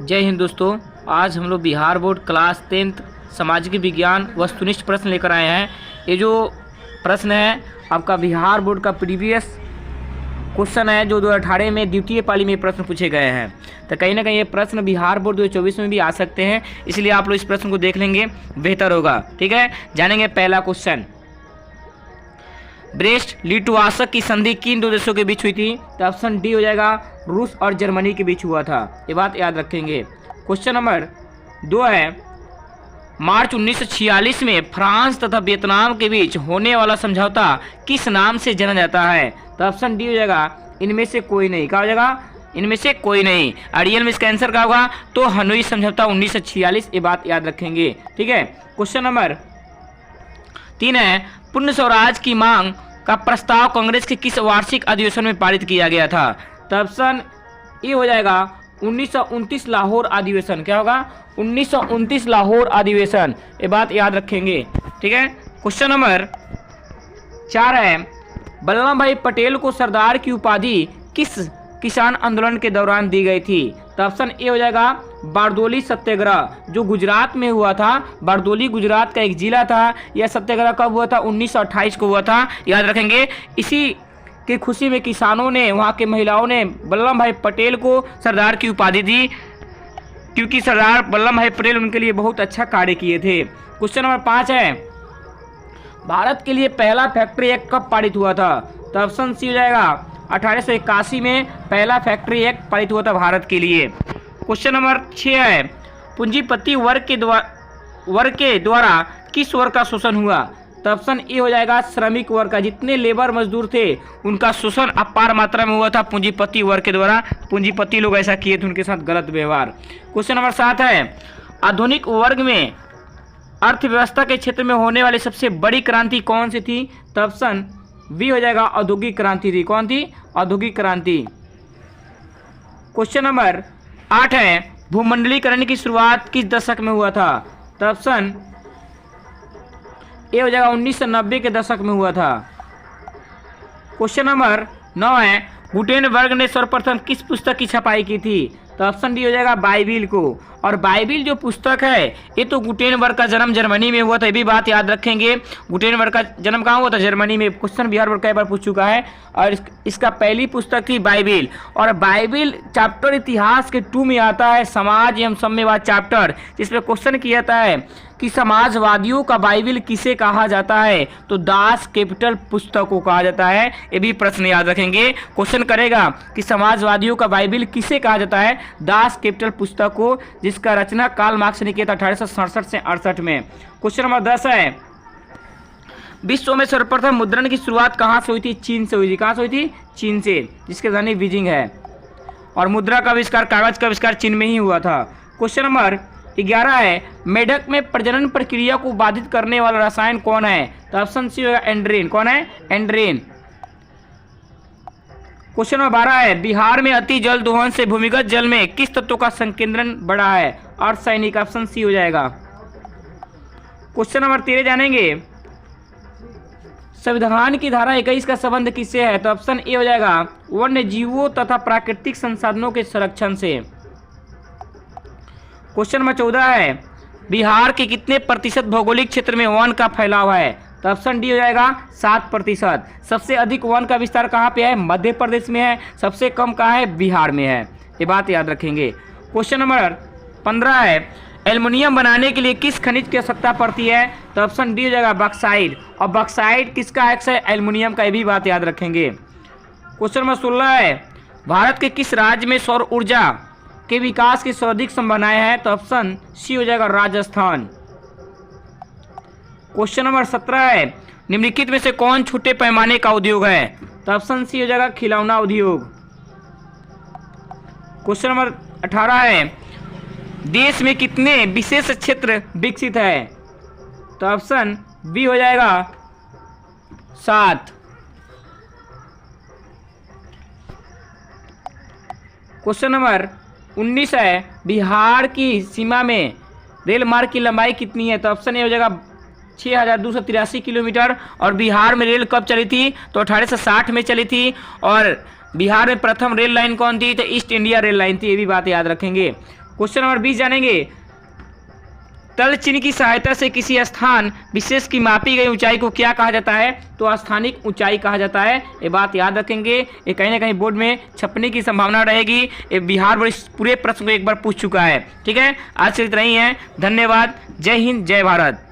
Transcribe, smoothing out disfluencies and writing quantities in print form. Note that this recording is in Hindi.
जय हिंद दोस्तों। आज हम लोग बिहार बोर्ड क्लास 10th सामाजिक विज्ञान वस्तुनिष्ठ प्रश्न लेकर आए हैं। ये जो प्रश्न है आपका बिहार बोर्ड का प्रीवियस क्वेश्चन है जो 2018 में द्वितीय पाली में प्रश्न पूछे गए हैं। तो कहीं ना कहीं ये प्रश्न बिहार बोर्ड 2024 में भी आ सकते हैं, इसलिए आप लोग इस प्रश्न को देख लेंगे बेहतर होगा। ठीक है, जानेंगे पहला क्वेश्चन। ब्रेस्ट लिटवासक की संधि किन दो देशों के बीच हुई थी? तो ऑप्शन डी हो जाएगा, रूस और जर्मनी के बीच हुआ था। ये बात याद रखेंगे। क्वेश्चन नंबर 2 है, मार्च 1946 में फ्रांस तथा वियतनाम के बीच होने वाला समझौता किस नाम से जाना जाता है? तो ऑप्शन डी हो जाएगा, इनमें से कोई नहीं। क्या हो जाएगा? इनमें से कोई नहीं। रियल में इसका आंसर क्या होगा? तो हनोई समझौता 1946। ये बात याद रखेंगे। ठीक है। क्वेश्चन नंबर 3 है, पूर्ण स्वराज की मांग का प्रस्ताव कांग्रेस के किस वार्षिक अधिवेशन में पारित किया गया था? तो ऑप्शन ए हो जाएगा, 1929 लाहौर अधिवेशन। क्या होगा? 1929 लाहौर अधिवेशन। ये बात याद रखेंगे। ठीक है। क्वेश्चन नंबर 4 है, वल्लभ भाई पटेल को सरदार की उपाधि किस किसान आंदोलन के दौरान दी गई थी? तो ऑप्शन ए हो जाएगा, बारदोली सत्याग्रह, जो गुजरात में हुआ था। बारदोली गुजरात का एक जिला था। यह सत्याग्रह कब हुआ था? 1928 को हुआ था। याद रखेंगे। इसी की खुशी में किसानों ने, वहाँ के महिलाओं ने वल्लभ भाई पटेल को सरदार की उपाधि दी, क्योंकि सरदार वल्लभ भाई पटेल उनके लिए बहुत अच्छा कार्य किए थे। क्वेश्चन नंबर 5 है, भारत के लिए पहला फैक्ट्री एक्ट कब पारित हुआ था? तो ऑप्शन सी हो जाएगा, 1881 में पहला फैक्ट्री एक्ट पारित हुआ था भारत के लिए। क्वेश्चन नंबर 6 है, पूंजीपति वर्ग के द्वारा किस वर्ग का शोषण हुआ? तो ऑप्शन ए हो जाएगा, श्रमिक वर्ग का। जितने लेबर मजदूर थे उनका शोषण अपार मात्रा में हुआ था पूंजीपति वर्ग के द्वारा। पूंजीपति लोग ऐसा किए थे, उनके साथ गलत व्यवहार। क्वेश्चन नंबर 7 है, आधुनिक वर्ग में अर्थव्यवस्था के क्षेत्र में होने वाली सबसे बड़ी क्रांति कौन सी थी? तो ऑप्शन बी हो जाएगा, औद्योगिक क्रांति थी। कौन थी? औद्योगिक क्रांति। क्वेश्चन नंबर 8 है, भूमंडलीकरण की शुरुआत किस दशक में हुआ था? तो ऑप्शन ए हो जाएगा, 1990 के दशक में हुआ था। क्वेश्चन नंबर 9 है, गुटेनबर्ग ने सर्वप्रथम किस पुस्तक की छपाई की थी? तो ऑप्शन डी हो जाएगा, बाइबिल को। और बाइबिल जो पुस्तक है ये तो गुटेनबर्ग का जन्म जर्मनी में हुआ था। ये भी बात याद रखेंगे। गुटेनबर्ग का जन्म कहाँ हुआ था? जर्मनी में। क्वेश्चन बिहार बोर्ड कई बार पूछ चुका है। और इसका पहली पुस्तक थी बाइबिल। और बाइबिल चैप्टर इतिहास के 2 में आता है, समाज एवं साम्यवाद चैप्टर, जिसमें क्वेश्चन किया जाता है कि समाजवादियों का बाइबिल किसे कहा जाता है? तो दास कैपिटल पुस्तक को कहा जाता है। ये भी प्रश्न याद रखेंगे। क्वेश्चन करेगा कि समाजवादियों का बाइबिल किसे कहा जाता है? दास कैपिटल पुस्तक को, जिसका रचना कार्ल मार्क्स ने किया था 1867 से 68 में। क्वेश्चन नंबर 10 है, विश्व में सर्वप्रथम मुद्रण की शुरुआत कहाँ से हुई थी? चीन से हुई थी। कहाँ से हुई थी? चीन से, जिसके राजधानी बीजिंग है। और मुद्रा का आविष्कार, कागज का आविष्कार चीन में ही हुआ था। क्वेश्चन नंबर 11 है, मेढक में प्रजनन प्रक्रिया को बाधित करने वाला रसायन कौन है? तो ऑप्शन सी होगा, एंड्रीन। कौन है? एंड्रीन। क्वेश्चन नंबर 12 है, बिहार में अति जल दोहन से भूमिगत जल में किस तत्व का संकेंद्रण बढ़ा है? अर्धसैनिक। ऑप्शन सी हो जाएगा। क्वेश्चन नंबर 13 जानेंगे, संविधान की धारा 21 का संबंध किससे है? तो ऑप्शन ए हो जाएगा, वन्य जीवों तथा प्राकृतिक संसाधनों के संरक्षण से। क्वेश्चन नंबर 14 है, बिहार के कितने प्रतिशत भौगोलिक क्षेत्र में वन का फैलाव है? तो ऑप्शन डी हो जाएगा, 7%। सबसे अधिक वन का विस्तार कहाँ पे है? मध्य प्रदेश में है। सबसे कम कहाँ है? बिहार में है। ये बात याद रखेंगे। क्वेश्चन नंबर 15 है, एल्युमिनियम बनाने के लिए किस खनिज की आवश्यकता पड़ती है? तो ऑप्शन डी हो जाएगा, बॉक्साइट। और बॉक्साइट किसका एक्स है? एल्युमिनियम का। ये भी बात याद रखेंगे। क्वेश्चन नंबर 16 है, भारत के किस राज्य में सौर ऊर्जा के विकास की सर्वाधिक संभावनाएं हैं? तो ऑप्शन सी हो जाएगा, राजस्थान। क्वेश्चन नंबर 17 है, निम्नलिखित में से कौन छोटे पैमाने का उद्योग है? तो ऑप्शन सी हो जाएगा, खिलौना उद्योग। क्वेश्चन नंबर 18 है, देश में कितने विशेष क्षेत्र विकसित है? तो ऑप्शन बी हो जाएगा, 7। क्वेश्चन नंबर 19 है, बिहार की सीमा में रेल मार्ग की लंबाई कितनी है? तो ऑप्शन ए हो जाएगा, 6283 किलोमीटर। और बिहार में रेल कब चली थी? तो 1860 में चली थी। और बिहार में प्रथम रेल लाइन कौन थी? तो ईस्ट इंडिया रेल लाइन थी। ये भी बात याद रखेंगे। क्वेश्चन नंबर 20 जानेंगे, तल चिन्ह की सहायता से किसी स्थान विशेष की मापी गई ऊंचाई को क्या कहा जाता है? तो स्थानिक ऊंचाई कहा जाता है। ये बात याद रखेंगे, ये कहीं ना कहीं बोर्ड में छपने की संभावना रहेगी। ये बिहार बोर्ड इस पूरे प्रश्न को एक बार पूछ चुका है। ठीक है, आज से इतना ही है। धन्यवाद। जय हिंद, जय भारत।